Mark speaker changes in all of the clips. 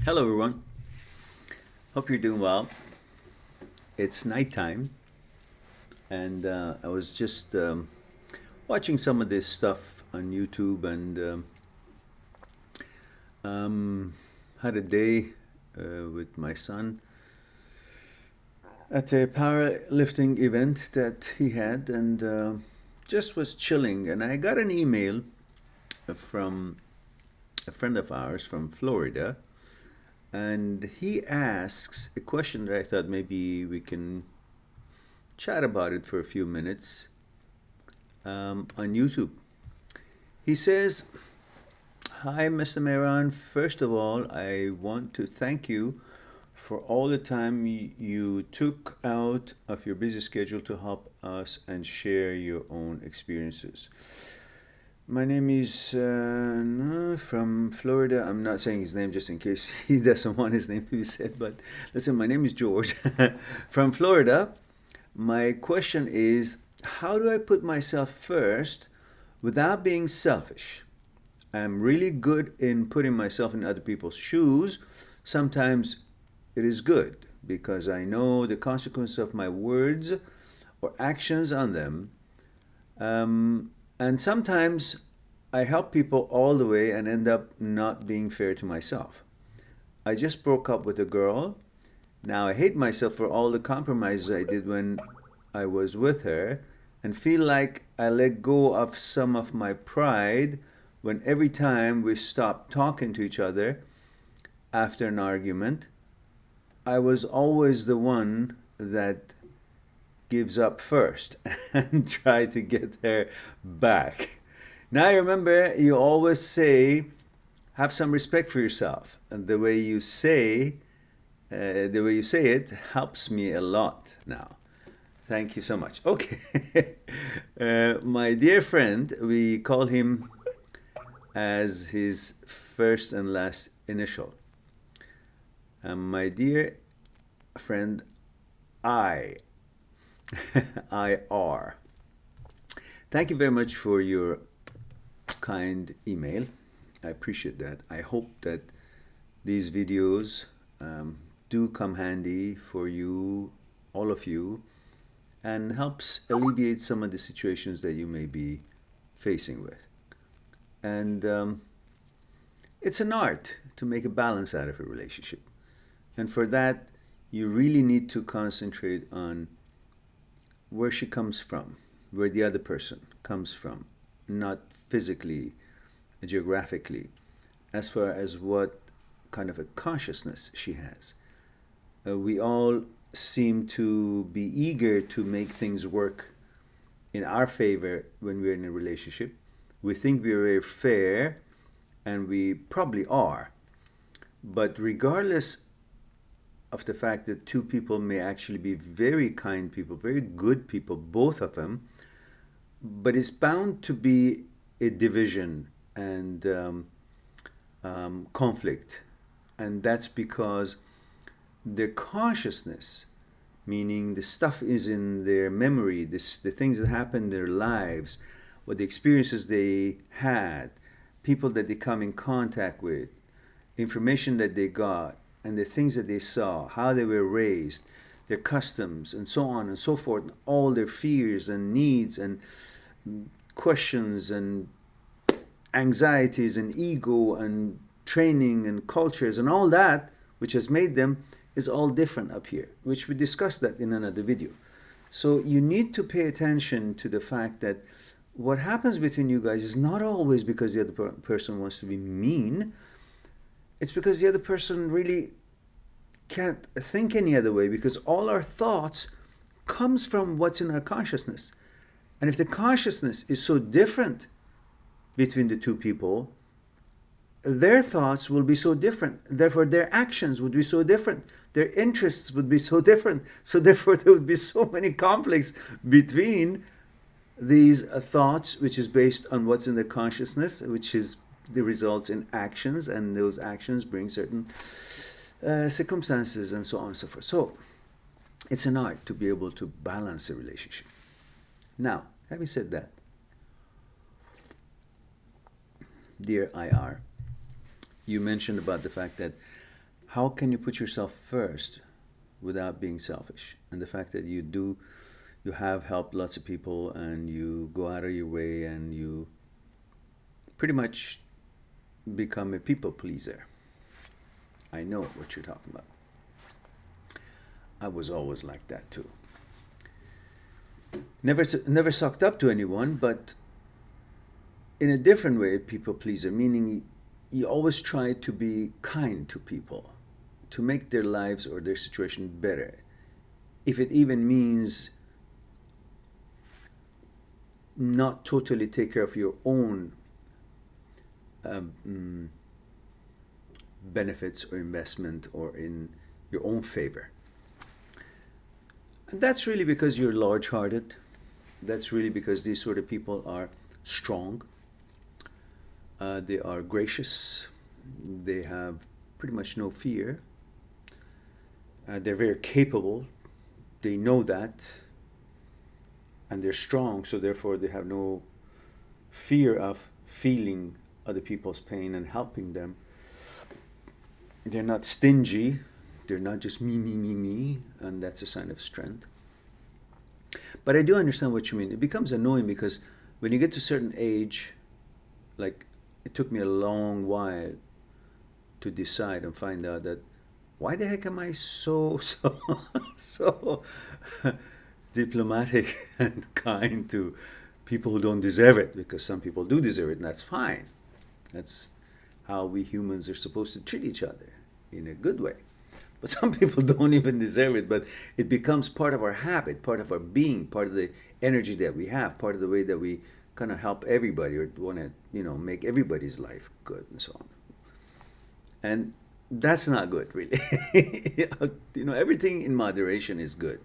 Speaker 1: Hello, everyone. Hope you're doing well. It's nighttime, and I was just watching some of this stuff on YouTube and had a day with my son at a powerlifting event that he had, and just was chilling. And I got an email from a friend of ours from Florida, and he asks a question that I thought maybe we can chat about it for a few minutes on YouTube. He says, "Hi, Mr. Mehran. First of all, I want to thank you for all the time you took out of your busy schedule to help us and share your own experiences. My name is from Florida. I'm not saying his name just in case he doesn't want his name to be said, but listen, my name is George from Florida. My question is, how do I put myself first without being selfish? I'm really good in putting myself in other people's shoes. Sometimes it is good because I know the consequence of my words or actions on them. And sometimes I help people all the way and end up not being fair to myself. I just broke up with a girl. Now I hate myself for all the compromises I did when I was with her and feel like I let go of some of my pride when every time we stopped talking to each other after an argument, I was always the one that gives up first and try to get her back. Now remember, you always say, have some respect for yourself, and the way you say it helps me a lot now. Thank you so much. Okay, my dear friend, we call him as his first and last initial. My dear friend, IR. Thank you very much for your kind email. I appreciate that. I hope that these videos do come handy for you, all of you, and helps alleviate some of the situations that you may be facing with. And it's an art to make a balance out of a relationship. And for that, you really need to concentrate on where she comes from, where the other person comes from, not physically, geographically, as far as what kind of a consciousness she has. We all seem to be eager to make things work in our favor when we're in a relationship. We think we're very fair, and we probably are. But regardless of the fact that two people may actually be very kind people, very good people, both of them, but it's bound to be a division and conflict. And that's because their consciousness, meaning the stuff is in their memory, the things that happened in their lives, what the experiences they had, people that they come in contact with, information that they got, and the things that they saw, how they were raised, their customs, and so on and so forth, and all their fears and needs and questions and anxieties and ego and training and cultures and all that, which has made them, is all different up here, which we discussed that in another video. So you need to pay attention to the fact that what happens between you guys is not always because the other person wants to be mean. It's because the other person really can't think any other way, because all our thoughts comes from what's in our consciousness. And if the consciousness is so different between the two people, their thoughts will be so different. Therefore, their actions would be so different. Their interests would be so different. So therefore, there would be so many conflicts between these thoughts, which is based on what's in their consciousness, which is the results in actions, and those actions bring certain circumstances and so on and so forth. So it's an art to be able to balance a relationship. Now, having said that, dear IR, you mentioned about the fact that how can you put yourself first without being selfish? And the fact that you have helped lots of people and you go out of your way and you pretty much become a people pleaser. I know what you're talking about. I was always like that too. Never sucked up to anyone, but in a different way, people pleaser, meaning you always try to be kind to people, to make their lives or their situation better. If it even means not totally take care of your own benefits or investment or in your own favor. And that's really because you're large-hearted. That's really because these sort of people are strong. They are gracious. They have pretty much no fear. They're very capable. They know that. And they're strong, so therefore they have no fear of feeling other people's pain and helping them. They're not stingy. They're not just me, and that's a sign of strength. But I do understand what you mean. It becomes annoying because when you get to a certain age, like it took me a long while to decide and find out that why the heck am I so diplomatic and kind to people who don't deserve it? Because some people do deserve it, and that's fine. That's how we humans are supposed to treat each other, in a good way. But some people don't even deserve it, but it becomes part of our habit, part of our being, part of the energy that we have, part of the way that we kind of help everybody or want to, make everybody's life good and so on. And that's not good, really. Everything in moderation is good.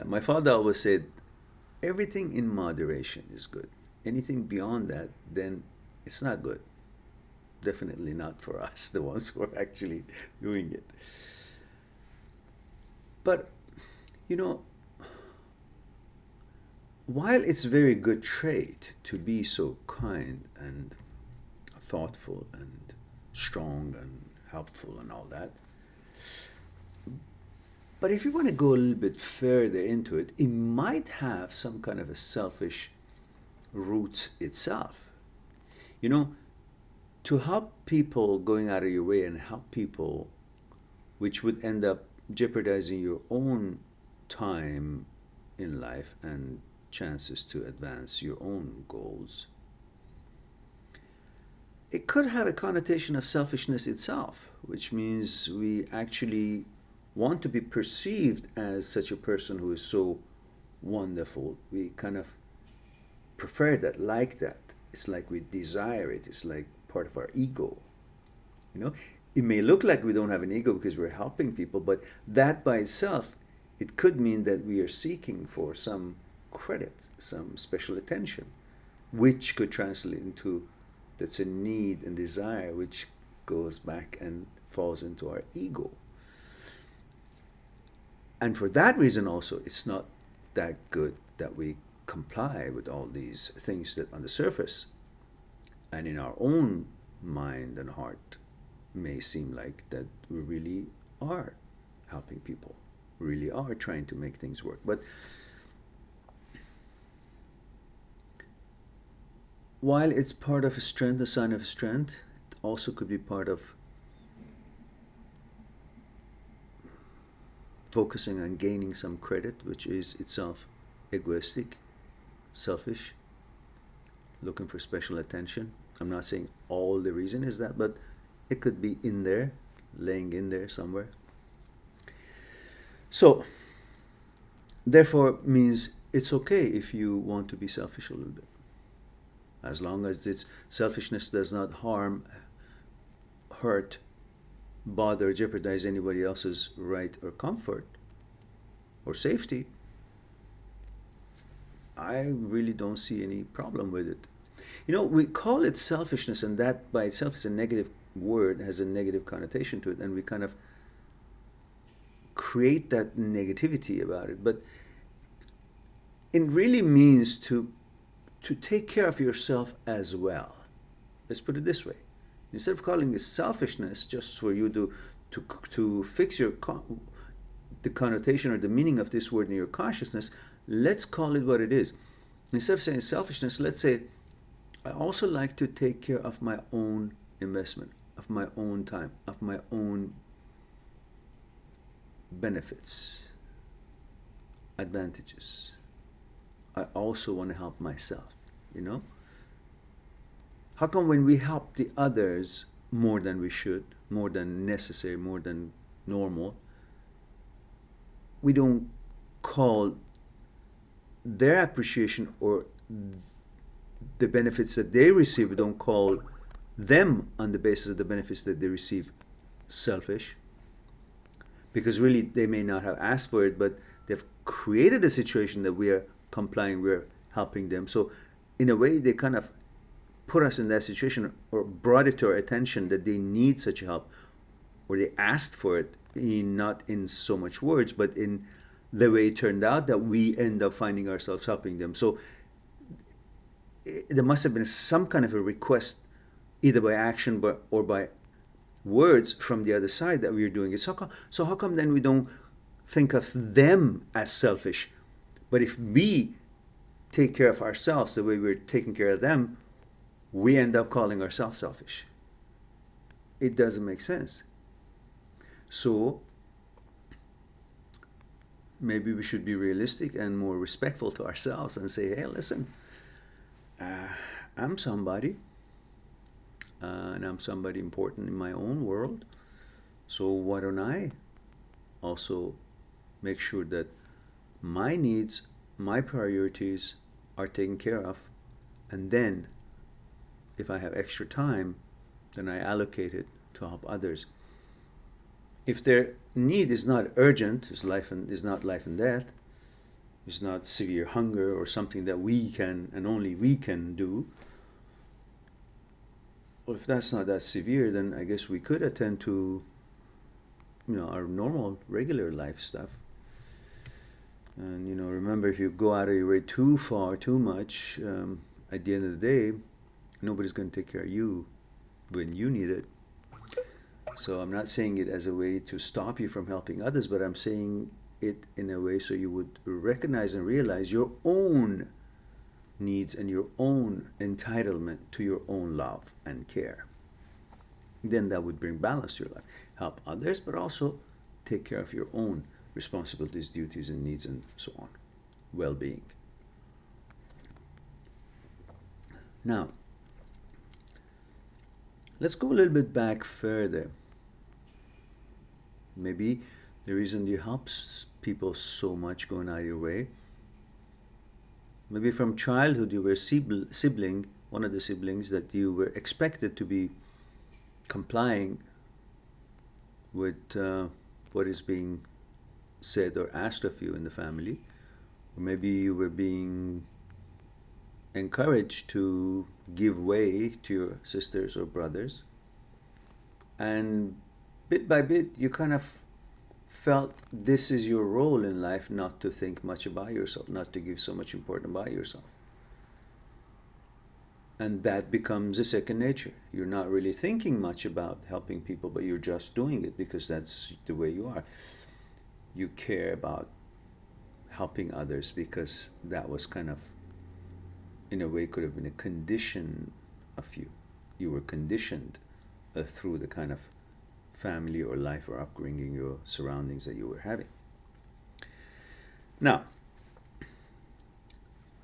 Speaker 1: My father always said, everything in moderation is good. Anything beyond that, then it's not good. Definitely not for us, the ones who are actually doing it. But, while it's a very good trait to be so kind and thoughtful and strong and helpful and all that, but if you want to go a little bit further into it, it might have some kind of a selfish roots itself. To help people, going out of your way and help people, which would end up jeopardizing your own time in life and chances to advance your own goals, it could have a connotation of selfishness itself, which means we actually want to be perceived as such a person who is so wonderful. We kind of prefer that, like that. It's like we desire it. It's like part of our ego. It may look like we don't have an ego because we're helping people, but that by itself, it could mean that we are seeking for some credit, some special attention, which could translate into that's a need and desire, which goes back and falls into our ego. And for that reason also, it's not that good that we comply with all these things that on the surface and in our own mind and heart may seem like that we really are helping people, we really are trying to make things work. But while it's part of a strength, a sign of strength, it also could be part of focusing on gaining some credit, which is itself egoistic, selfish, looking for special attention. I'm not saying all the reason is that, but it could be in there, laying in there somewhere. So, therefore, means it's okay if you want to be selfish a little bit, as long as its selfishness does not harm, hurt, bother, jeopardize anybody else's right or comfort or safety. I really don't see any problem with it. We call it selfishness, and that by itself is a negative word, has a negative connotation to it, and we kind of create that negativity about it. But it really means to take care of yourself as well. Let's put it this way. Instead of calling it selfishness, just for you to to fix the connotation or the meaning of this word in your consciousness, let's call it what it is. Instead of saying selfishness, let's say, I also like to take care of my own investment, of my own time, of my own benefits, advantages. I also want to help myself, you know? How come when we help the others more than we should, more than necessary, more than normal, we don't call their appreciation or the benefits that they receive, we don't call them on the basis of the benefits that they receive selfish? Because really they may not have asked for it, but they've created a situation that we are complying, we're helping them. So in a way they kind of put us in that situation or brought it to our attention that they need such help, or they asked for it, not in so much words, but in the way it turned out that we end up finding ourselves helping them. So there must have been some kind of a request, either by action or by words from the other side, that we are doing it. So how come then we don't think of them as selfish? But if we take care of ourselves the way we're taking care of them, we end up calling ourselves selfish. It doesn't make sense. So maybe we should be realistic and more respectful to ourselves and say, hey, listen, I'm somebody, and I'm somebody important in my own world. So why don't I also make sure that my needs, my priorities are taken care of, and then if I have extra time, then I allocate it to help others. If their need is not urgent, is not life and death, is not severe hunger or something that we can and only we can do, well, if that's not that severe, then I guess we could attend to, our normal, regular life stuff. And remember, if you go out of your way too far, too much, at the end of the day, nobody's going to take care of you when you need it. So I'm not saying it as a way to stop you from helping others, but I'm saying it in a way so you would recognize and realize your own needs and your own entitlement to your own love and care. Then that would bring balance to your life. Help others, but also take care of your own responsibilities, duties, and needs, and so on. Well-being. Now, let's go a little bit back further. Maybe the reason you help people so much going out of your way, maybe from childhood you were a sibling, one of the siblings that you were expected to be complying with what is being said or asked of you in the family. Or maybe you were being encouraged to give way to your sisters or brothers, and bit by bit you kind of felt this is your role in life, not to think much about yourself, not to give so much importance about yourself. And that becomes a second nature. You're not really thinking much about helping people, but you're just doing it because that's the way you are. You care about helping others because that was kind of, in a way, could have been a condition of you. You were conditioned through the kind of family or life or upbringing or surroundings that you were having. Now,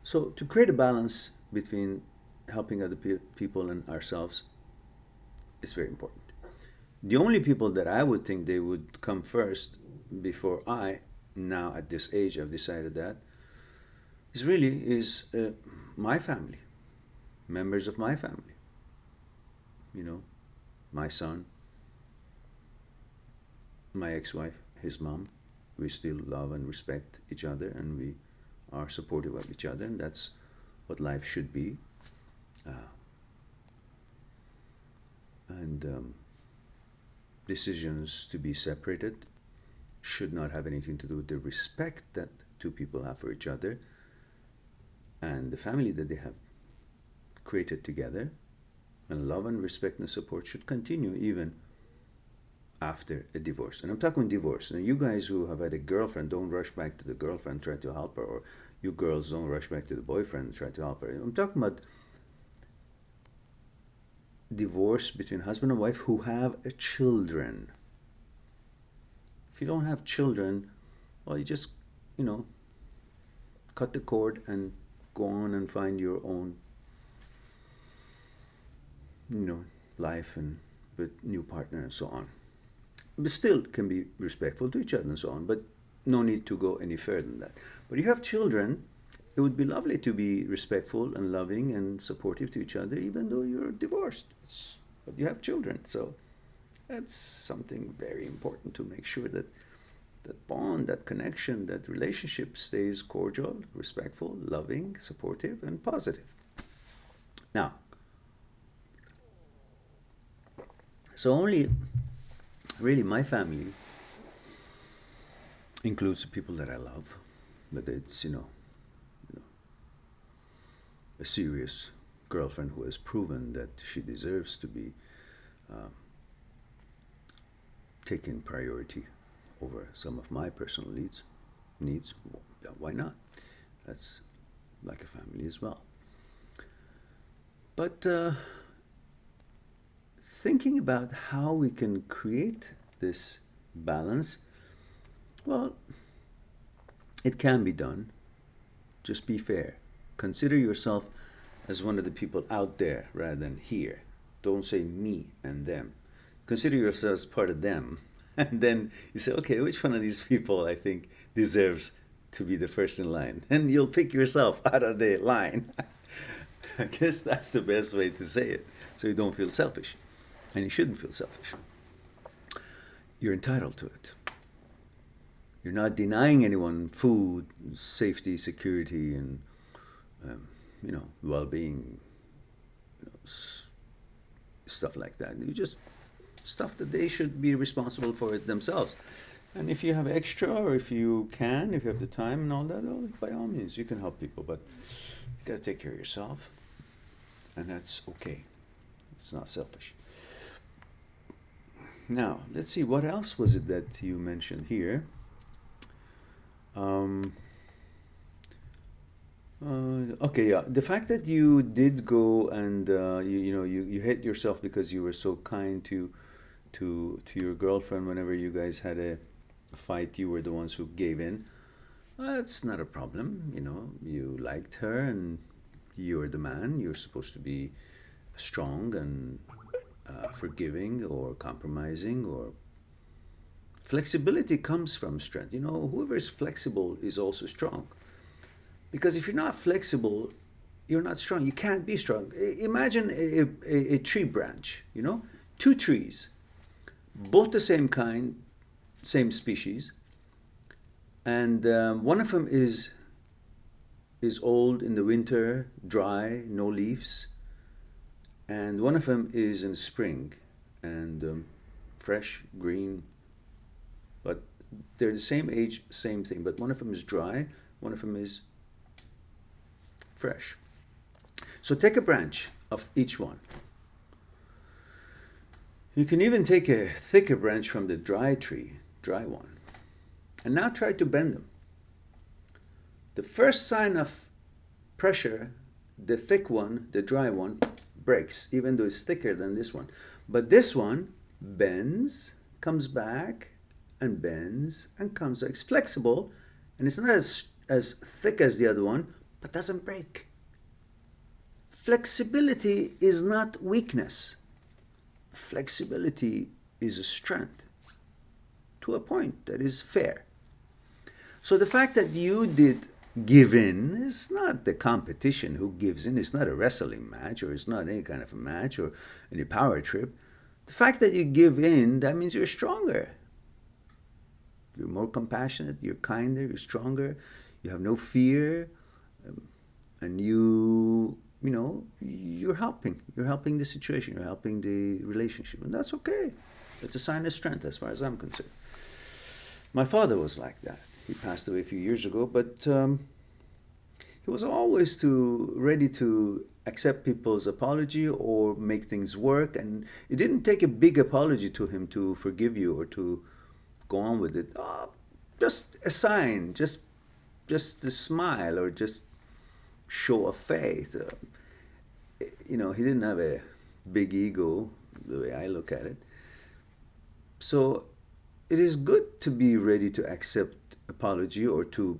Speaker 1: so to create a balance between helping other people and ourselves is very important. The only people that I would think they would come first before I, now at this age I've decided that, is my family, members of my family. My son, my ex-wife, his mom. We still love and respect each other, and we are supportive of each other, and that's what life should be. Decisions to be separated should not have anything to do with the respect that two people have for each other and the family that they have created together. And love and respect and support should continue even after a divorce. And I'm talking divorce. Now, you guys who have had a girlfriend, don't rush back to the girlfriend, try to help her. Or you girls, don't rush back to the boyfriend, try to help her. I'm talking about divorce between husband and wife who have children. If you don't have children, well, you just, cut the cord and go on and find your own, life and with new partner and so on. But still can be respectful to each other and so on, but no need to go any further than that. But if you have children, it would be lovely to be respectful and loving and supportive to each other, even though you're divorced. But you have children, so that's something very important to make sure that that bond, that connection, that relationship stays cordial, respectful, loving, supportive, and positive. Now, so only really my family includes the people that I love, but it's, a serious girlfriend who has proven that she deserves to be taken priority over some of my personal needs. Yeah, why not? That's like a family as well. But thinking about how we can create this balance, well, it can be done. Just be fair. Consider yourself as one of the people out there rather than here. Don't say me and them. Consider yourself as part of them. And then you say, okay, which one of these people I think deserves to be the first in line? And you'll pick yourself out of the line. I guess that's the best way to say it, so you don't feel selfish. And you shouldn't feel selfish. You're entitled to it. You're not denying anyone food, safety, security, and well-being, stuff like that. You just stuff that they should be responsible for it themselves. And if you have extra, or if you have the time and all that, well, by all means, you can help people. But you got to take care of yourself, and that's okay. It's not selfish. Now, let's see, what else was it that you mentioned here? Okay, yeah. The fact that you did go and you hit yourself because you were so kind to your girlfriend whenever you guys had a fight. You were the ones who gave in. Well, that's not a problem. You liked her and you're the man. You're supposed to be strong and forgiving or compromising, or flexibility comes from strength. Whoever is flexible is also strong. Because if you're not flexible, you're not strong. You can't be strong. Imagine a tree branch, two trees, both the same kind, same species, and one of them is old in the winter, dry, no leaves, and one of them is in spring and fresh, green, but they're the same age, same thing, but one of them is dry, one of them is fresh. So take a branch of each one. You can even take a thicker branch from the dry one, and now try to bend them. The first sign of pressure, the thick one, the dry one, breaks, even though it's thicker than this one. But this one bends, comes back, and bends, and comes back. It's flexible, and it's not as thick as the other one, but doesn't break. Flexibility is not weakness. Flexibility is a strength to a point that is fair. So the fact that you did give in is not the competition who gives in. It's not a wrestling match, or it's not any kind of a match or any power trip. The fact that you give in, that means you're stronger. You're more compassionate, you're kinder, you're stronger, you have no fear, and you're helping the situation, you're helping the relationship, and that's okay. It's a sign of strength as far as I'm concerned. My father was like that. He passed away a few years ago, but he was always ready to accept people's apology or make things work. And it didn't take a big apology to him to forgive you or to go on with it. Just a sign, just a smile, or just show of faith. He didn't have a big ego, the way I look at it. So it is good to be ready to accept apology or to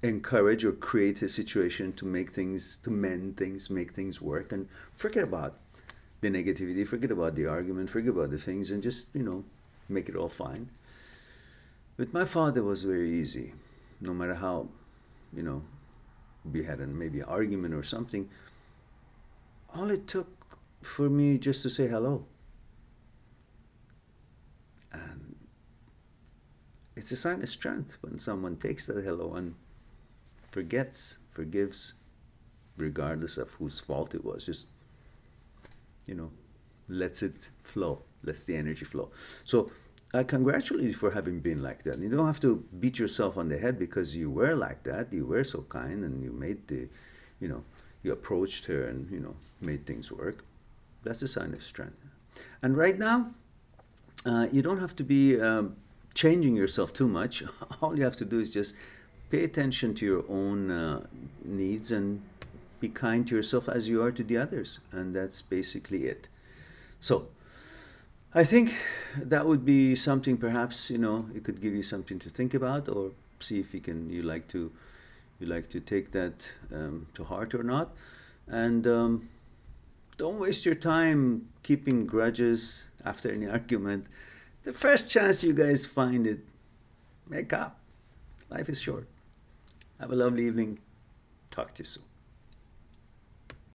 Speaker 1: encourage or create a situation to make things, to mend things, make things work, and forget about the negativity, forget about the argument, forget about the things, and just, make it all fine. With my father, it was very easy. No matter how, we had maybe an argument or something, all it took for me just to say hello. And it's a sign of strength when someone takes that hello and forgives, regardless of whose fault it was. Just, lets it flow, lets the energy flow. So I congratulate you for having been like that. You don't have to beat yourself on the head because you were like that. You were so kind, and you made you approached her and, made things work. That's a sign of strength. And right now, you don't have to be changing yourself too much. All you have to do is just pay attention to your own needs and be kind to yourself as you are to the others. And that's basically it. So I think that would be something, perhaps, it could give you something to think about, or see if you like to take that to heart or not. And don't waste your time keeping grudges after any argument. The first chance you guys find it, make up. Life is short. Have a lovely evening. Talk to you soon.